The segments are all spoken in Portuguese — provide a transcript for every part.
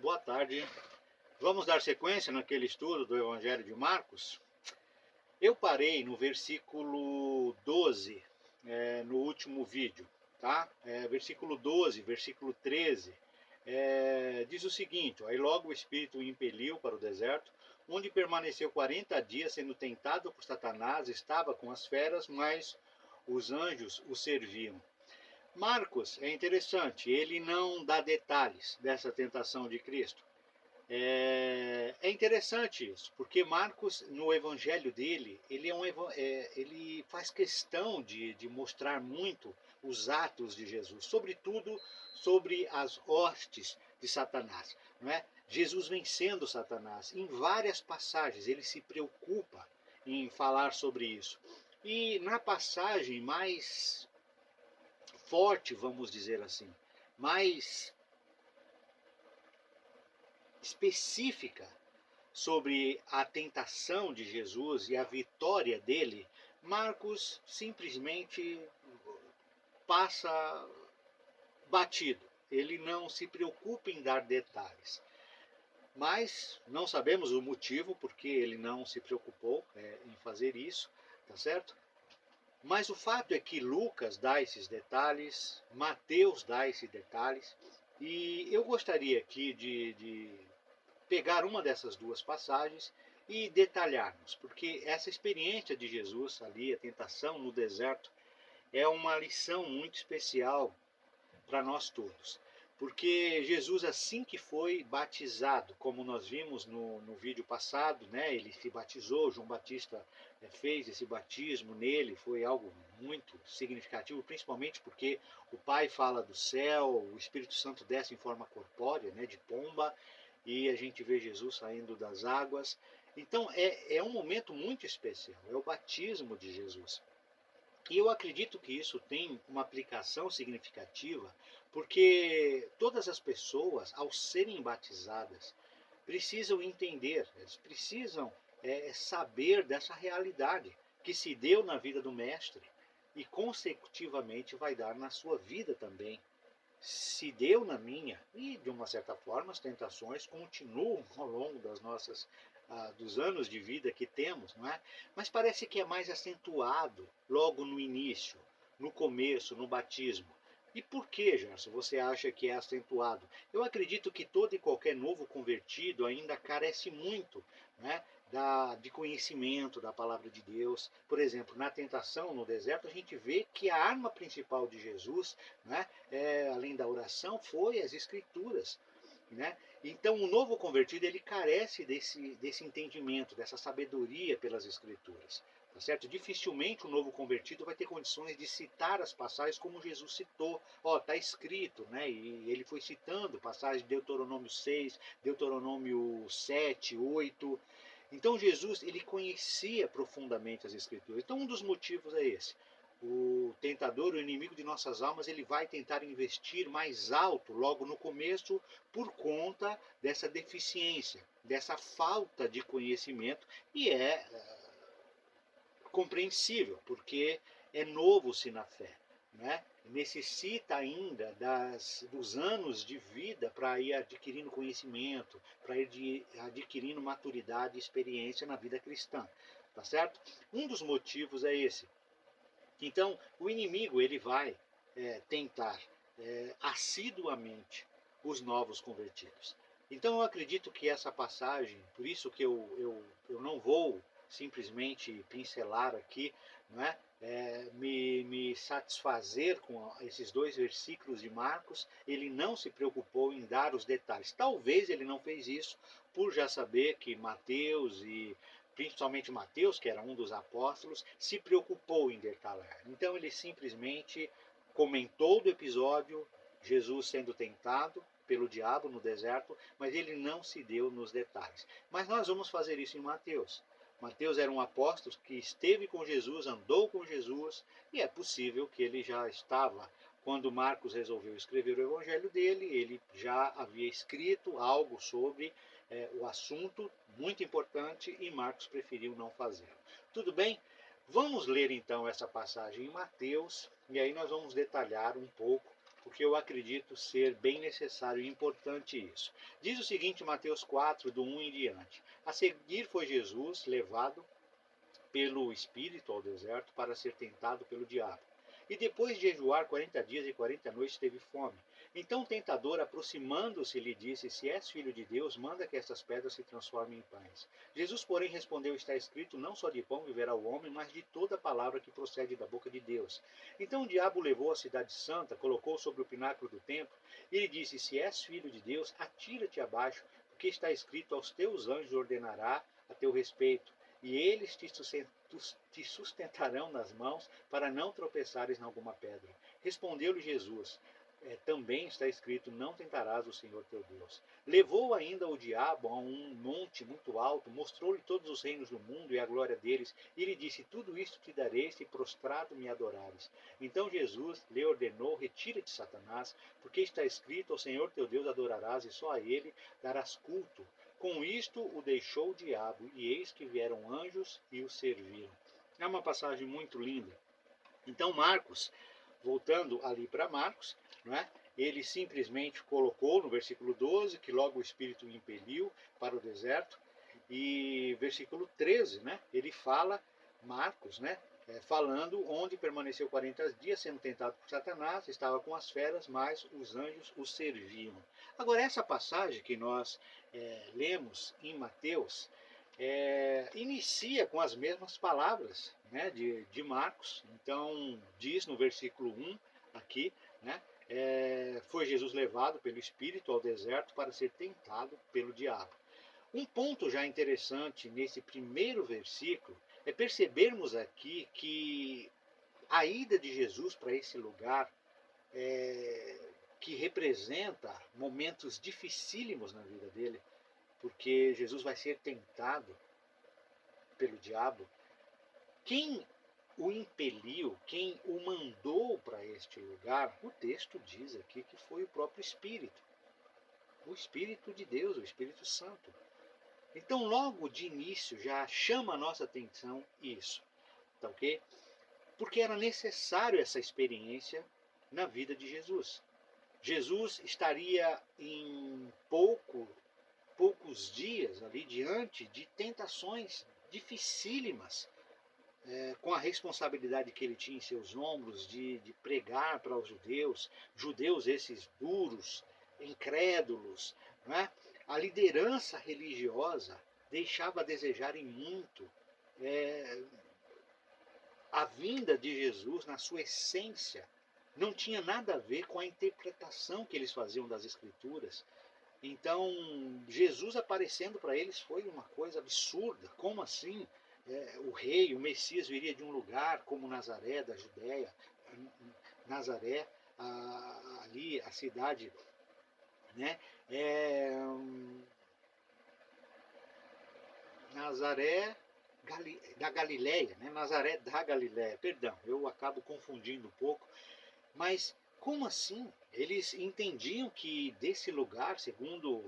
Boa tarde. Vamos dar sequência naquele estudo do Evangelho de Marcos? Eu parei no versículo 12, no último vídeo, tá? Versículo 12, versículo 13, diz o seguinte: aí logo o Espírito o impeliu para o deserto, onde permaneceu 40 dias sendo tentado por Satanás, estava com as feras, mas os anjos o serviam. Marcos é interessante, ele não dá detalhes dessa tentação de Cristo. É interessante isso, porque Marcos, no evangelho dele, ele faz questão de mostrar muito os atos de Jesus, sobretudo sobre as hostes de Satanás. Não é? Jesus vencendo Satanás. Em várias passagens ele se preocupa em falar sobre isso. E na passagem mais forte, vamos dizer assim, mais específica sobre a tentação de Jesus e a vitória dele, Marcos simplesmente passa batido. Ele não se preocupa em dar detalhes. Mas não sabemos o motivo porque ele não se preocupou em fazer isso, tá certo? Mas o fato é que Lucas dá esses detalhes, Mateus dá esses detalhes, e eu gostaria aqui de pegar uma dessas duas passagens e detalharmos, porque essa experiência de Jesus ali, a tentação no deserto, é uma lição muito especial para nós todos. Porque Jesus, assim que foi batizado, como nós vimos no vídeo passado, né, ele se batizou, João Batista fez esse batismo nele, foi algo muito significativo, principalmente porque o Pai fala do céu, o Espírito Santo desce em forma corpórea, né, de pomba, e a gente vê Jesus saindo das águas. Então é um momento muito especial, é o batismo de Jesus. E eu acredito que isso tem uma aplicação significativa, porque todas as pessoas, ao serem batizadas, precisam entender, eles precisam saber dessa realidade que se deu na vida do Mestre e, consecutivamente, vai dar na sua vida também. Se deu na minha, e de uma certa forma as tentações continuam ao longo dos anos de vida que temos, não é? Mas parece que é mais acentuado logo no início, no começo, no batismo. E por que, Gerson, você acha que é acentuado? Eu acredito que todo e qualquer novo convertido ainda carece muito, né, de conhecimento da palavra de Deus. Por exemplo, na tentação no deserto, a gente vê que a arma principal de Jesus, né, além da oração, foi as escrituras. Né? Então, o novo convertido ele carece desse entendimento, dessa sabedoria pelas escrituras. Tá certo? Dificilmente o novo convertido vai ter condições de citar as passagens como Jesus citou. Ó, está escrito, né? E ele foi citando passagens de Deuteronômio 6, Deuteronômio 7, 8. Então Jesus ele conhecia profundamente as escrituras. Então um dos motivos é esse. O tentador, o inimigo de nossas almas, ele vai tentar investir mais alto logo no começo por conta dessa deficiência, dessa falta de conhecimento, e é compreensível, porque é novo-se na fé. Né? Necessita ainda dos anos de vida para ir adquirindo conhecimento, para ir adquirindo maturidade e experiência na vida cristã. Tá certo? Um dos motivos é esse. Então, o inimigo ele vai tentar assiduamente os novos convertidos. Então, eu acredito que essa passagem, por isso que eu não vou simplesmente pincelar aqui, não é? Me satisfazer com esses dois versículos de Marcos, ele não se preocupou em dar os detalhes. Talvez ele não fez isso por já saber que Mateus e principalmente Mateus, que era um dos apóstolos, se preocupou em detalhar. Então ele simplesmente comentou do episódio, Jesus sendo tentado pelo diabo no deserto, mas ele não se deu nos detalhes. Mas nós vamos fazer isso em Mateus. Mateus era um apóstolo que esteve com Jesus, andou com Jesus, e é possível que ele já estava, quando Marcos resolveu escrever o evangelho dele, ele já havia escrito algo sobre o assunto, muito importante, e Marcos preferiu não fazê-lo. Tudo bem? Vamos ler então essa passagem em Mateus, e aí nós vamos detalhar um pouco, porque eu acredito ser bem necessário e importante isso. Diz o seguinte, Mateus 4, do 1 em diante. A seguir foi Jesus levado pelo Espírito ao deserto para ser tentado pelo diabo. E depois de jejuar 40 dias e 40 noites, teve fome. Então o tentador, aproximando-se, lhe disse: Se és filho de Deus, manda que estas pedras se transformem em pães. Jesus, porém, respondeu: Está escrito, não só de pão viverá o homem, mas de toda palavra que procede da boca de Deus. Então o diabo levou a cidade santa, colocou sobre o pináculo do templo, e lhe disse: Se és filho de Deus, atira-te abaixo, porque está escrito, aos teus anjos ordenará a teu respeito, e eles te sustentarão nas mãos, para não tropeçares em alguma pedra. Respondeu-lhe Jesus: também está escrito, não tentarás o Senhor teu Deus. Levou ainda o diabo a um monte muito alto, mostrou-lhe todos os reinos do mundo e a glória deles, e lhe disse: Tudo isto te darei, se prostrado me adorares. Então Jesus lhe ordenou: Retira-te, Satanás, porque está escrito, ao Senhor teu Deus adorarás, e só a ele darás culto. Com isto o deixou o diabo, e eis que vieram anjos e o serviram. É uma passagem muito linda. Então Marcos, voltando ali para Marcos, não é? Ele simplesmente colocou no versículo 12 que logo o Espírito o impeliu para o deserto, e versículo 13, né? Ele fala, Marcos, né? Falando onde permaneceu 40 dias sendo tentado por Satanás, estava com as feras, mas os anjos o serviam. Agora, essa passagem que nós lemos em Mateus inicia com as mesmas palavras, né, de Marcos. Então, diz no versículo 1 aqui, né, foi Jesus levado pelo Espírito ao deserto para ser tentado pelo diabo. Um ponto já interessante nesse primeiro versículo é percebermos aqui que a ida de Jesus para esse lugar, que representa momentos dificílimos na vida dele, porque Jesus vai ser tentado pelo diabo, quem o impeliu, quem o mandou para este lugar, o texto diz aqui que foi o próprio Espírito. O Espírito de Deus, o Espírito Santo. Então, logo de início, já chama a nossa atenção isso. Tá ok? Porque era necessário essa experiência na vida de Jesus. Jesus estaria em poucos dias ali diante de tentações dificílimas, com a responsabilidade que ele tinha em seus ombros de pregar para os judeus esses duros, incrédulos, não é? A liderança religiosa deixava a desejar em muito. A vinda de Jesus, na sua essência, não tinha nada a ver com a interpretação que eles faziam das Escrituras. Então, Jesus aparecendo para eles foi uma coisa absurda. Como assim? O rei, o Messias, viria de um lugar como Nazaré, da Judéia. Nazaré, ali, a cidade, né? Nazaré da Galileia, né? Nazaré da Galileia, perdão, eu acabo confundindo um pouco. Mas como assim? Eles entendiam que desse lugar, segundo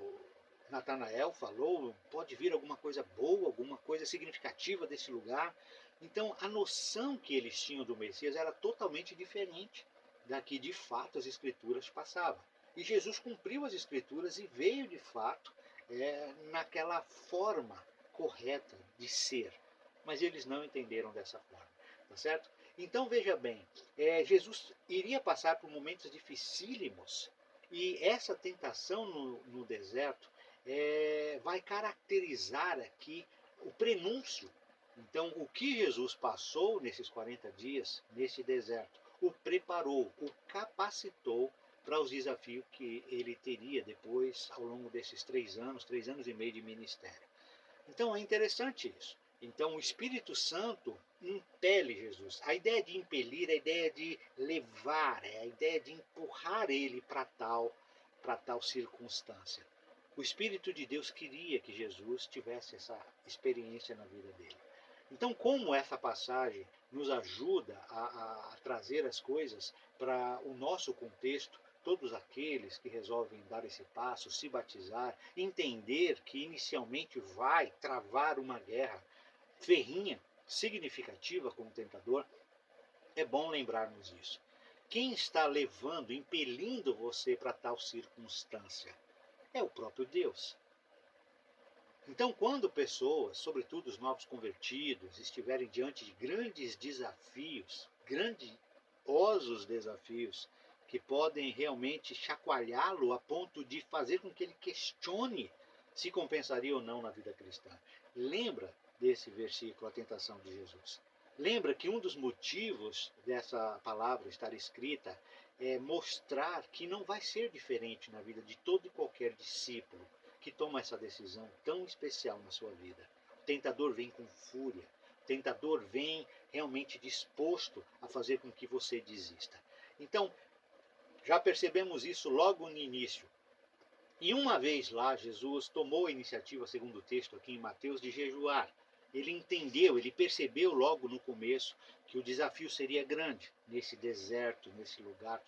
Natanael falou, pode vir alguma coisa boa, alguma coisa significativa desse lugar. Então a noção que eles tinham do Messias era totalmente diferente da que de fato as Escrituras passavam. E Jesus cumpriu as Escrituras e veio de fato naquela forma correta de ser. Mas eles não entenderam dessa forma, tá certo? Então veja bem, Jesus iria passar por momentos dificílimos, e essa tentação no deserto vai caracterizar aqui o prenúncio. Então, o que Jesus passou nesses 40 dias, nesse deserto, o preparou, o capacitou para os desafios que ele teria depois, ao longo desses 3 anos e meio de ministério. Então, é interessante isso. Então, o Espírito Santo impele Jesus. A ideia de impelir é a ideia de levar, é a ideia de empurrar ele para tal circunstância. O Espírito de Deus queria que Jesus tivesse essa experiência na vida dele. Então, como essa passagem nos ajuda a trazer as coisas para o nosso contexto, todos aqueles que resolvem dar esse passo, se batizar, entender que inicialmente vai travar uma guerra ferrinha, significativa com o tentador, é bom lembrarmos isso. quem está levando, impelindo você para tal circunstância? É o próprio Deus. Então, quando pessoas, sobretudo os novos convertidos, estiverem diante de grandes desafios, grandiosos desafios, que podem realmente chacoalhá-lo a ponto de fazer com que ele questione se compensaria ou não na vida cristã. Lembra desse versículo, a tentação de Jesus. Lembra que um dos motivos dessa palavra estar escrita é mostrar que não vai ser diferente na vida de todo e qualquer discípulo que toma essa decisão tão especial na sua vida. O tentador vem com fúria. O tentador vem realmente disposto a fazer com que você desista. Então, já percebemos isso logo no início. E uma vez lá, Jesus tomou a iniciativa, segundo o texto aqui em Mateus, de jejuar. Ele entendeu, ele percebeu logo no começo que o desafio seria grande nesse deserto, nesse lugar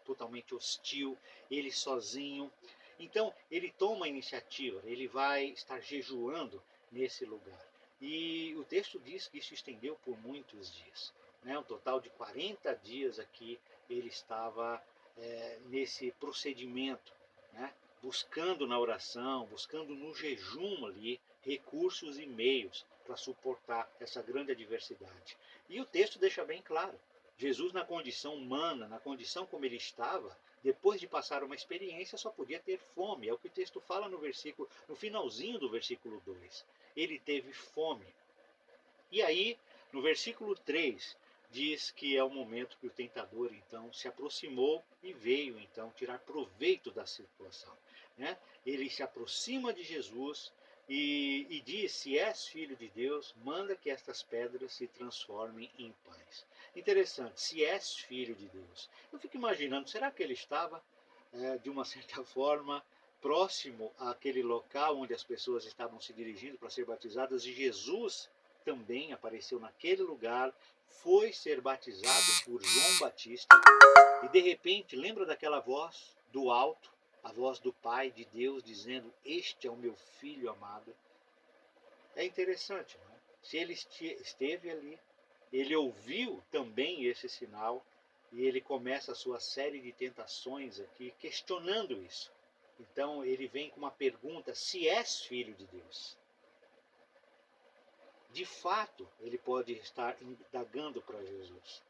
totalmente hostil, ele sozinho. Então, ele toma a iniciativa, ele vai estar jejuando nesse lugar. E o texto diz que isso estendeu por muitos dias. Né? Um total de 40 dias aqui ele estava nesse procedimento, né? Buscando na oração, buscando no jejum ali, recursos e meios para suportar essa grande adversidade. E o texto deixa bem claro, Jesus na condição humana, na condição como ele estava, depois de passar uma experiência, só podia ter fome. É o que o texto fala no finalzinho do versículo 2. Ele teve fome. E aí, no versículo 3, diz que é o momento que o tentador, então, se aproximou e veio, então, tirar proveito da situação. Né? Ele se aproxima de Jesus e diz, se és filho de Deus, manda que estas pedras se transformem em pães. Interessante, se és filho de Deus. Eu fico imaginando, será que ele estava, de uma certa forma, próximo àquele local onde as pessoas estavam se dirigindo para ser batizadas, e Jesus também apareceu naquele lugar, foi ser batizado por João Batista, e de repente lembra daquela voz do alto, a voz do Pai, de Deus, dizendo, este é o meu Filho amado. É interessante, não é? Se ele esteve ali, ele ouviu também esse sinal, e ele começa a sua série de tentações aqui, questionando isso. Então ele vem com uma pergunta, se és filho de Deus. De fato, ele pode estar indagando para Jesus.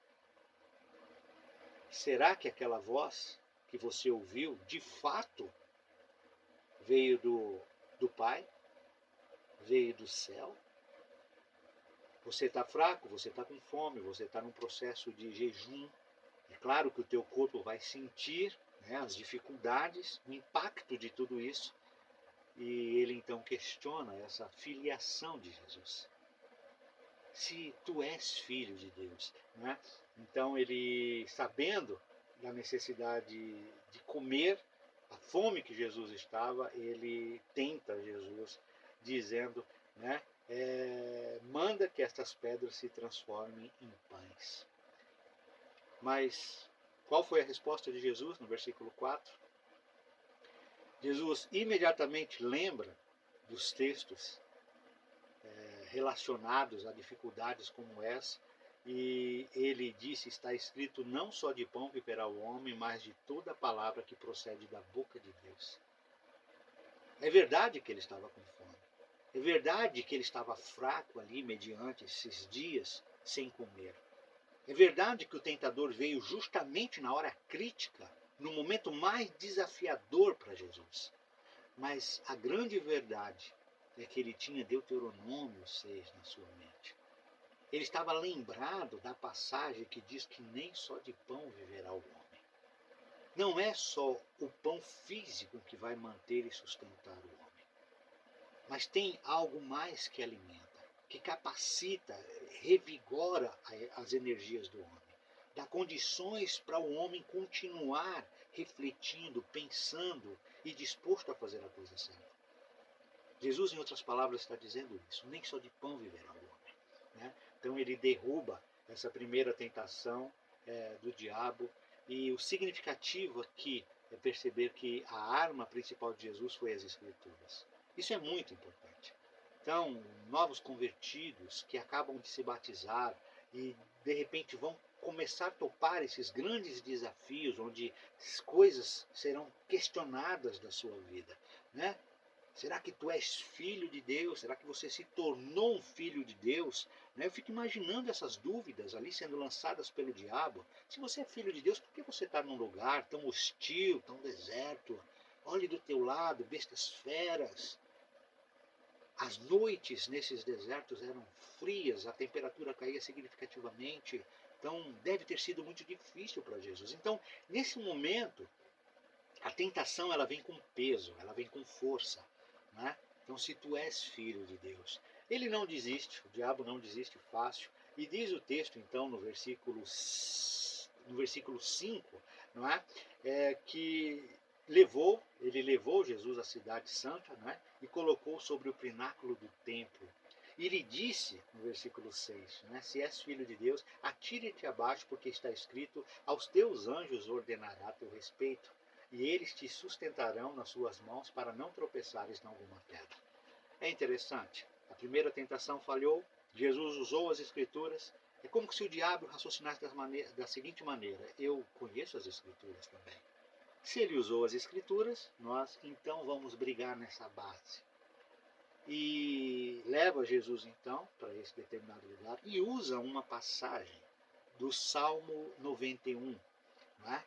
Será que aquela voz que você ouviu, de fato, veio do Pai? Veio do céu? Você está fraco, você está com fome, você está num processo de jejum. É claro que o teu corpo vai sentir, né, as dificuldades, o impacto de tudo isso. E ele então questiona essa filiação de Jesus. Se tu és filho de Deus, né? Então ele, sabendo da necessidade de comer, a fome que Jesus estava, ele tenta Jesus, dizendo, né, manda que estas pedras se transformem em pães. Mas qual foi a resposta de Jesus no versículo 4? Jesus imediatamente lembra dos textos relacionados a dificuldades como essa, e ele disse, está escrito, não só de pão viverá o homem, mas de toda a palavra que procede da boca de Deus. É verdade que ele estava com fome. É verdade que ele estava fraco ali, mediante esses dias, sem comer. É verdade que o tentador veio justamente na hora crítica, no momento mais desafiador para Jesus. Mas a grande verdade é que ele tinha Deuteronômio 6 na sua mente. Ele estava lembrado da passagem que diz que nem só de pão viverá o homem. Não é só o pão físico que vai manter e sustentar o homem, mas tem algo mais que alimenta, que capacita, revigora as energias do homem, dá condições para o homem continuar refletindo, pensando e disposto a fazer a coisa certa. Jesus, em outras palavras, está dizendo isso, nem só de pão viverá o homem. Né? Então ele derruba essa primeira tentação do diabo, e o significativo aqui é perceber que a arma principal de Jesus foi as Escrituras. Isso é muito importante. Então, novos convertidos que acabam de se batizar e de repente vão começar a topar esses grandes desafios, onde as coisas serão questionadas da sua vida, né? Será que tu és filho de Deus? Será que você se tornou um filho de Deus? Né? Eu fico imaginando essas dúvidas ali sendo lançadas pelo diabo. Se você é filho de Deus, por que você está num lugar tão hostil, tão deserto? Olhe do teu lado, bestas feras. As noites nesses desertos eram frias, a temperatura caía significativamente. Então, deve ter sido muito difícil para Jesus. Então, nesse momento, a tentação ela vem com peso, ela vem com força, né? Então, se tu és filho de Deus, ele não desiste, o diabo não desiste fácil. E diz o texto, então, no versículo 5, não é? Que ele levou Jesus à cidade santa, não é? E colocou sobre o pináculo do templo. E lhe disse, no versículo 6, né, se és filho de Deus, atire-te abaixo, porque está escrito, aos teus anjos ordenará teu respeito, e eles te sustentarão nas suas mãos para não tropeçares em alguma pedra. É interessante. A primeira tentação falhou, Jesus usou as escrituras. É como se o diabo raciocinasse da seguinte maneira: eu conheço as escrituras também. Se ele usou as escrituras, nós então vamos brigar nessa base. E leva Jesus então para esse determinado lugar e usa uma passagem do Salmo 91, não é?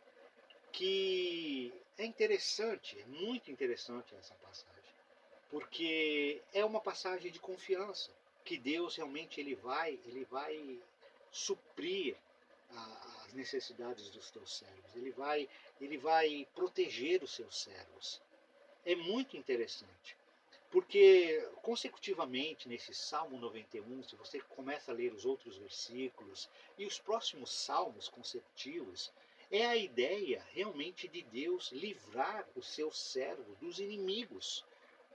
Que é interessante, é muito interessante essa passagem, porque é uma passagem de confiança, que Deus realmente ele vai suprir as necessidades dos teus servos, ele vai proteger os seus servos. É muito interessante, porque consecutivamente nesse Salmo 91, se você começa a ler os outros versículos e os próximos salmos consecutivos, é a ideia realmente de Deus livrar os seus servos dos inimigos,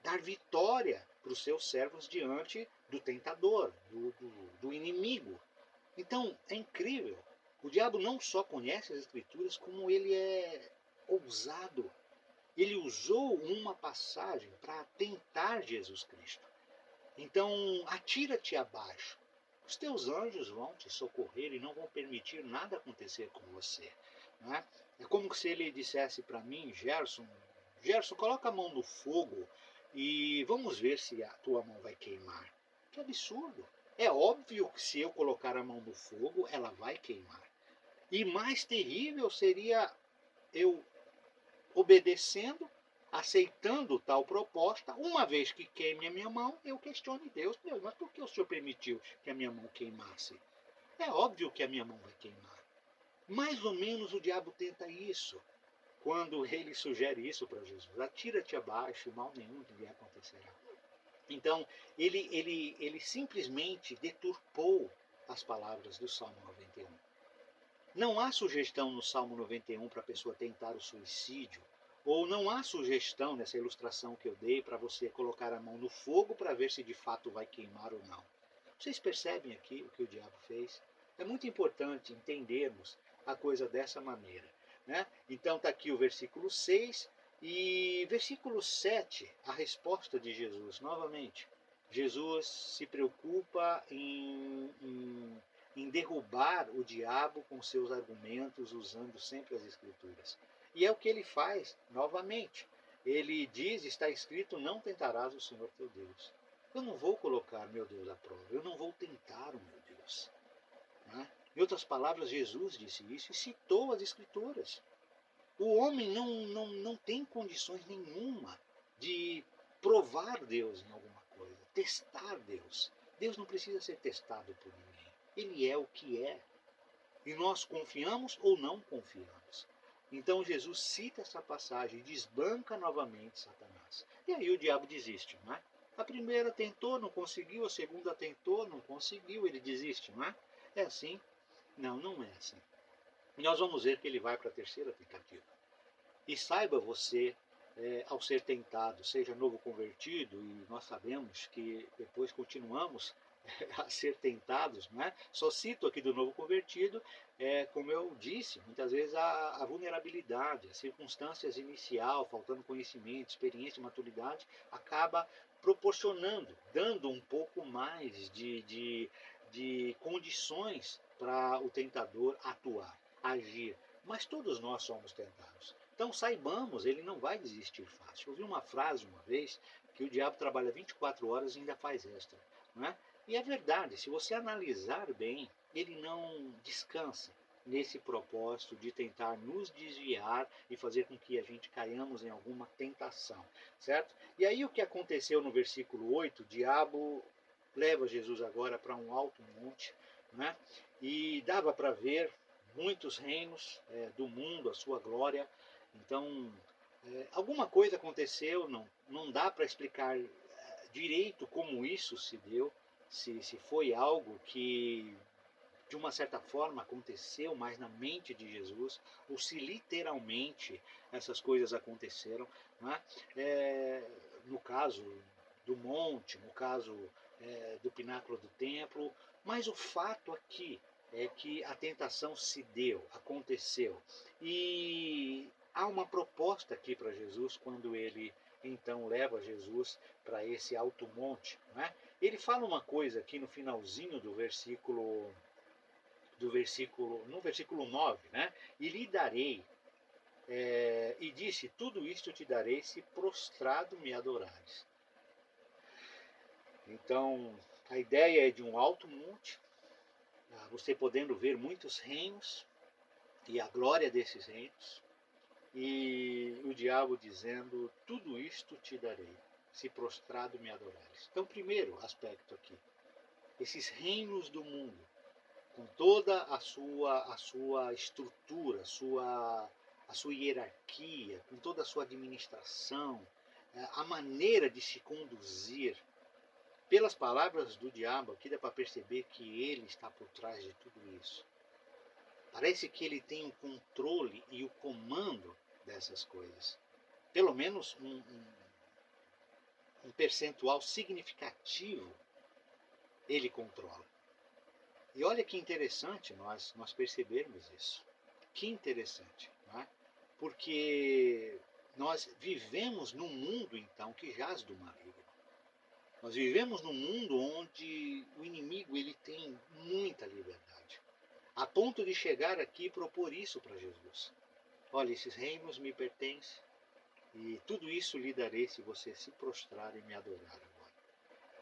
dar vitória para os seus servos diante do tentador, do inimigo. Então, é incrível. O diabo não só conhece as Escrituras, como ele é ousado. Ele usou uma passagem para tentar Jesus Cristo. Então, atira-te abaixo. Os teus anjos vão te socorrer e não vão permitir nada acontecer com você. Não é? É como se ele dissesse para mim, Gerson, coloca a mão no fogo e vamos ver se a tua mão vai queimar. Que absurdo! É óbvio que se eu colocar a mão no fogo, ela vai queimar. E mais terrível seria eu obedecendo, aceitando tal proposta, uma vez que queime a minha mão, eu questiono Deus, mas por que o Senhor permitiu que a minha mão queimasse? É óbvio que a minha mão vai queimar. Mais ou menos o diabo tenta isso, quando ele sugere isso para Jesus. Atira-te abaixo, mal nenhum lhe acontecerá. Então, ele simplesmente deturpou as palavras do Salmo 91. Não há sugestão no Salmo 91 para a pessoa tentar o suicídio, ou não há sugestão nessa ilustração que eu dei para você colocar a mão no fogo para ver se de fato vai queimar ou não. Vocês percebem aqui o que o diabo fez? É muito importante entendermos a coisa dessa maneira, né? Então está aqui o versículo 6 e versículo 7, a resposta de Jesus, novamente. Jesus se preocupa em derrubar o diabo com seus argumentos, usando sempre as Escrituras. E é o que ele faz, novamente. Ele diz, está escrito, não tentarás o Senhor teu Deus. Eu não vou colocar meu Deus à prova, eu não vou tentar o meu Deus. Né? Em outras palavras, Jesus disse isso e citou as Escrituras. O homem não tem condições nenhuma de provar Deus em alguma coisa, testar Deus. Deus não precisa ser testado por ninguém. Ele é o que é. E nós confiamos ou não confiamos. Então Jesus cita essa passagem e desbanca novamente Satanás. E aí o diabo desiste, não é? A primeira tentou, não conseguiu. A segunda tentou, não conseguiu. Ele desiste, não é? É assim? Não, não é assim. E nós vamos ver que ele vai para a terceira tentativa. E saiba você, ao ser tentado, seja novo convertido, e nós sabemos que depois continuamos a ser tentados, não é? Só cito aqui do novo convertido, como eu disse, muitas vezes a vulnerabilidade, as circunstâncias inicial, faltando conhecimento, experiência, maturidade, acaba proporcionando, dando um pouco mais de condições para o tentador atuar, agir. Mas todos nós somos tentados. Então saibamos, ele não vai desistir fácil. Eu ouvi uma frase uma vez que o diabo trabalha 24 horas e ainda faz extra. Não é? E é verdade, se você analisar bem, ele não descansa nesse propósito de tentar nos desviar e fazer com que a gente caiamos em alguma tentação, certo? E aí o que aconteceu no versículo 8, o diabo leva Jesus agora para um alto monte, né? E dava para ver muitos reinos do mundo, a sua glória. Então, alguma coisa aconteceu, não dá para explicar direito como isso se deu, se foi algo que de uma certa forma aconteceu mais na mente de Jesus, ou se literalmente essas coisas aconteceram, né? No caso do monte, no caso do pináculo do templo, mas o fato aqui é que a tentação se deu, aconteceu. E há uma proposta aqui para Jesus quando ele então leva Jesus para esse alto monte. Né? Ele fala uma coisa aqui no finalzinho no versículo 9, né? E lhe darei, e disse, tudo isto te darei se prostrado me adorares. Então, a ideia é de um alto monte, você podendo ver muitos reinos e a glória desses reinos, e o diabo dizendo, tudo isto te darei, se prostrado me adorares. Então, primeiro aspecto aqui, esses reinos do mundo, com toda a sua estrutura, a sua hierarquia, com toda a sua administração, a maneira de se conduzir. Pelas palavras do diabo, aqui dá para perceber que ele está por trás de tudo isso. Parece que ele tem o controle e o comando dessas coisas. Pelo menos um percentual significativo ele controla. E olha que interessante nós percebermos isso. Que interessante, não é? Porque nós vivemos num mundo, então, que jaz do maligno. Nós vivemos num mundo onde o inimigo ele tem muita liberdade, a ponto de chegar aqui e propor isso para Jesus. Olha, esses reinos me pertencem e tudo isso lhe darei se você se prostrar e me adorar agora.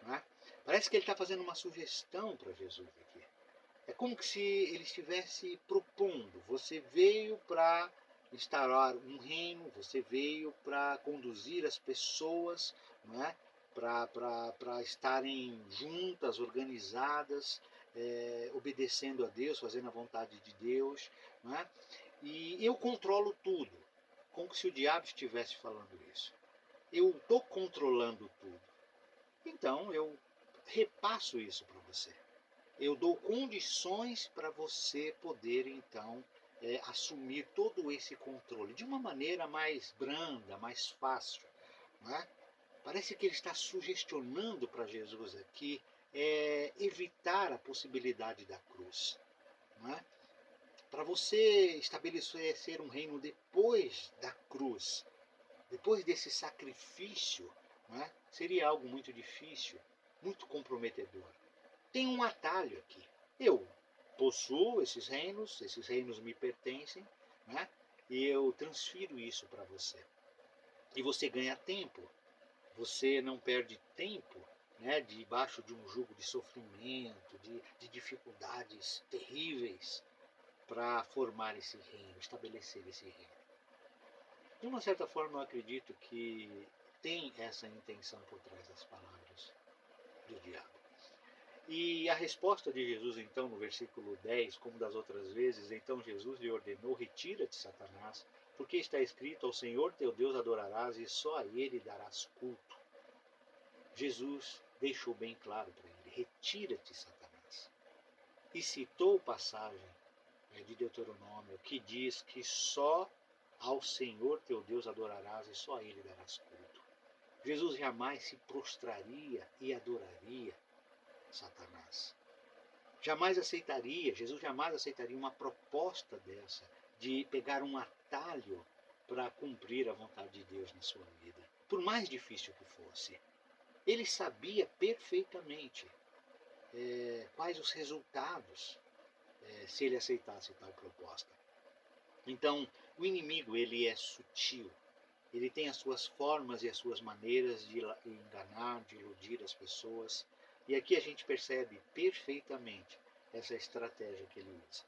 Não é? Parece que ele está fazendo uma sugestão para Jesus aqui. É como se ele estivesse propondo. Você veio para instaurar um reino, você veio para conduzir as pessoas, não é? Para estarem juntas, organizadas, obedecendo a Deus, fazendo a vontade de Deus. Não é? E eu controlo tudo, como se o diabo estivesse falando isso. Eu estou controlando tudo. Então eu repasso isso para você. Eu dou condições para você poder, então, assumir todo esse controle de uma maneira mais branda, mais fácil. Não é? Parece que ele está sugestionando para Jesus aqui evitar a possibilidade da cruz. Não é? Para você estabelecer um reino depois da cruz, depois desse sacrifício, não é? Seria algo muito difícil, muito comprometedor. Tem um atalho aqui. Eu possuo esses reinos me pertencem, né? E eu transfiro isso para você. E você ganha tempo. Você não perde tempo, né, debaixo de um jugo de sofrimento, de dificuldades terríveis para formar esse reino, estabelecer esse reino. De uma certa forma, eu acredito que tem essa intenção por trás das palavras do diabo. E a resposta de Jesus, então, no versículo 10, como das outras vezes, então Jesus lhe ordenou, retira-te, Satanás, porque está escrito, ao Senhor teu Deus adorarás e só a ele darás culto. Jesus deixou bem claro para ele, retira-te, Satanás. E citou passagem de Deuteronômio, que diz que só ao Senhor teu Deus adorarás e só a ele darás culto. Jesus jamais se prostraria e adoraria Satanás. Jesus jamais aceitaria uma proposta dessa, de pegar um atalho para cumprir a vontade de Deus na sua vida, por mais difícil que fosse. Ele sabia perfeitamente quais os resultados se ele aceitasse tal proposta. Então, o inimigo ele é sutil, ele tem as suas formas e as suas maneiras de enganar, de iludir as pessoas. E aqui a gente percebe perfeitamente essa estratégia que ele usa.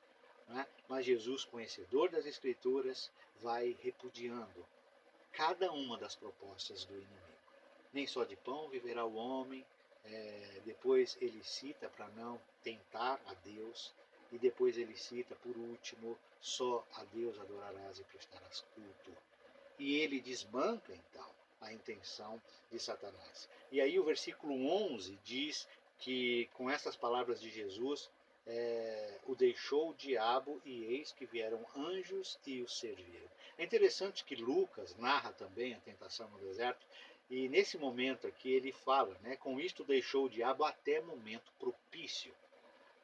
Né? Mas Jesus, conhecedor das Escrituras, vai repudiando cada uma das propostas do inimigo. Nem só de pão viverá o homem. Depois ele cita para não tentar a Deus. E depois ele cita, por último, só a Deus adorarás e prestarás culto. E ele desbanca, então, a intenção de Satanás. E aí o versículo 11 diz que, com essas palavras de Jesus, o deixou o diabo e eis que vieram anjos e o serviram. É interessante que Lucas narra também a tentação no deserto, e nesse momento aqui ele fala, né, com isto deixou o diabo até momento propício.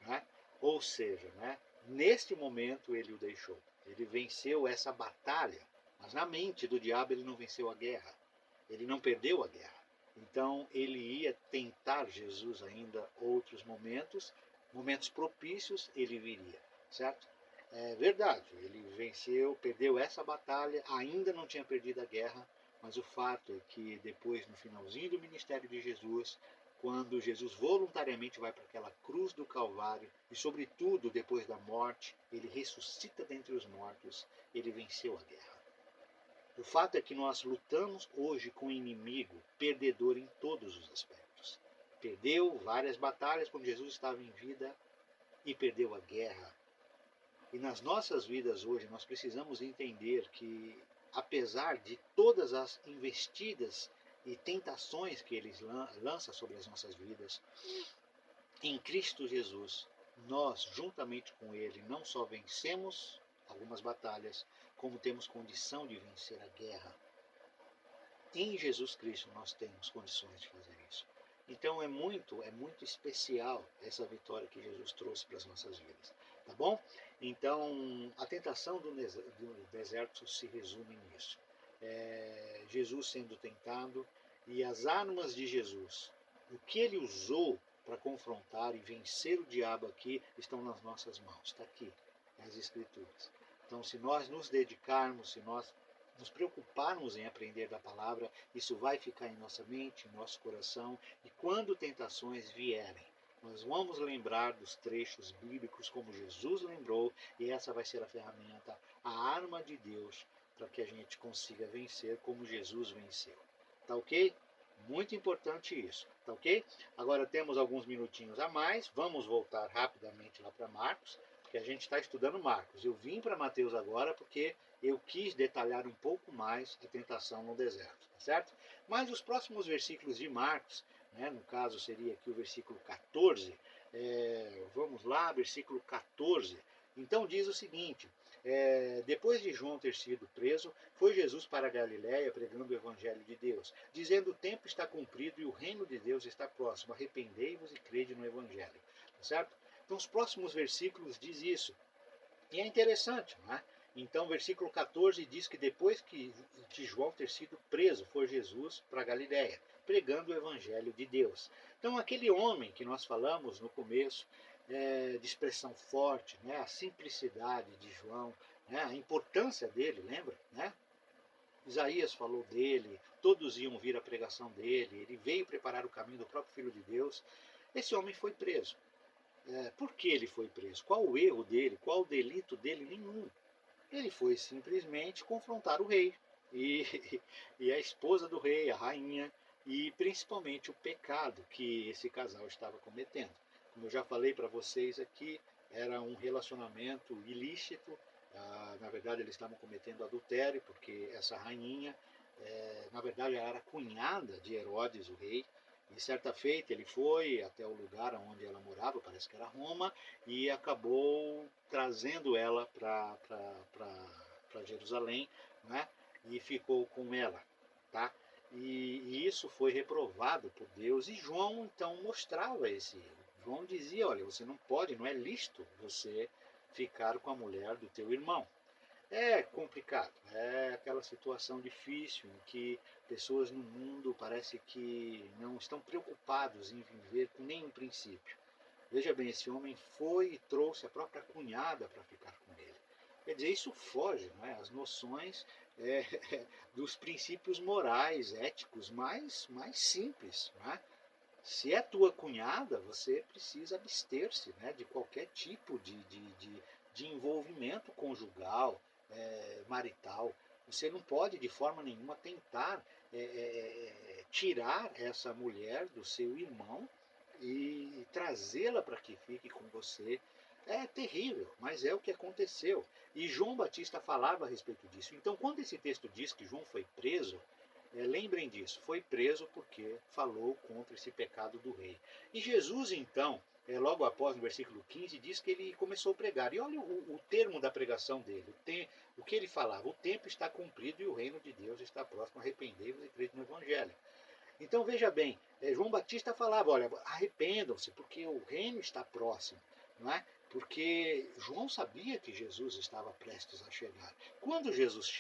Né? Ou seja, né, neste momento ele o deixou. Ele venceu essa batalha, mas na mente do diabo ele não venceu a guerra. Ele não perdeu a guerra. Então ele ia tentar Jesus ainda outros momentos, momentos propícios ele viria, certo? É verdade, ele venceu, perdeu essa batalha, ainda não tinha perdido a guerra, mas o fato é que depois, no finalzinho do ministério de Jesus, quando Jesus voluntariamente vai para aquela cruz do Calvário e, sobretudo, depois da morte, ele ressuscita dentre os mortos, ele venceu a guerra. O fato é que nós lutamos hoje com um inimigo perdedor em todos os aspectos. Perdeu várias batalhas quando Jesus estava em vida e perdeu a guerra. E nas nossas vidas hoje nós precisamos entender que, apesar de todas as investidas e tentações que ele lança sobre as nossas vidas, em Cristo Jesus, nós, juntamente com ele, não só vencemos algumas batalhas, como temos condição de vencer a guerra. Em Jesus Cristo nós temos condições de fazer isso. Então é muito especial essa vitória que Jesus trouxe para as nossas vidas. Tá bom? Então, a tentação do deserto se resume nisso. Jesus sendo tentado e as armas de Jesus, o que ele usou para confrontar e vencer o diabo aqui, estão nas nossas mãos. Está aqui, nas Escrituras. Então, se nós nos dedicarmos, se nós nos preocuparmos em aprender da palavra, isso vai ficar em nossa mente, em nosso coração, e quando tentações vierem, nós vamos lembrar dos trechos bíblicos como Jesus lembrou, e essa vai ser a ferramenta, a arma de Deus, para que a gente consiga vencer como Jesus venceu. Tá ok? Muito importante isso, tá ok? Agora temos alguns minutinhos a mais, vamos voltar rapidamente lá para Marcos, porque a gente está estudando Marcos. Eu vim para Mateus agora porque eu quis detalhar um pouco mais a tentação no deserto, tá certo? Mas os próximos versículos de Marcos, né, no caso seria aqui o versículo 14, vamos lá, versículo 14. Então diz o seguinte, depois de João ter sido preso, foi Jesus para a Galiléia pregando o evangelho de Deus, dizendo: o tempo está cumprido e o reino de Deus está próximo, arrependei-vos e crede no evangelho, tá certo? Então os próximos versículos diz isso. E é interessante, não é? Então, versículo 14 diz que depois de João ter sido preso, foi Jesus para Galiléia, pregando o evangelho de Deus. Então, aquele homem que nós falamos no começo, de expressão forte, né, a simplicidade de João, né, a importância dele, lembra? Né? Isaías falou dele, todos iam ouvir a pregação dele, ele veio preparar o caminho do próprio Filho de Deus. Esse homem foi preso. Por que ele foi preso? Qual o erro dele? Qual o delito dele? Nenhum. Ele foi simplesmente confrontar o rei e, e a esposa do rei, a rainha, e principalmente o pecado que esse casal estava cometendo. Como eu já falei para vocês aqui, era um relacionamento ilícito. Na verdade, eles estavam cometendo adultério, porque essa rainha, na verdade, ela era cunhada de Herodes, o rei. E certa feita ele foi até o lugar onde ela morava, parece que era Roma, e acabou trazendo ela para Jerusalém, né? E ficou com ela, tá? E isso foi reprovado por Deus, e João então mostrava esse erro. João dizia: olha, você não pode, não é lícito você ficar com a mulher do teu irmão. É complicado, é aquela situação difícil em que pessoas no mundo parece que não estão preocupados em viver com nenhum princípio. Veja bem, esse homem foi e trouxe a própria cunhada para ficar com ele. Quer dizer, isso foge, não é, às noções é, dos princípios morais, éticos mais simples. Não é? Se é tua cunhada, você precisa abster-se, né, de qualquer tipo de envolvimento conjugal, marital. Você não pode de forma nenhuma tentar tirar essa mulher do seu irmão e trazê-la para que fique com você. É terrível, mas é o que aconteceu. E João Batista falava a respeito disso. Então, quando esse texto diz que João foi preso, lembrem disso, foi preso porque falou contra esse pecado do rei. E Jesus, então, logo após, no versículo 15, diz que ele começou a pregar. E olha o termo da pregação dele, o que ele falava: o tempo está cumprido e o reino de Deus está próximo, arrependei-vos e crede no Evangelho. Então veja bem, João Batista falava: olha, arrependam-se, porque o reino está próximo, não é? Porque João sabia que Jesus estava prestes a chegar. Quando Jesus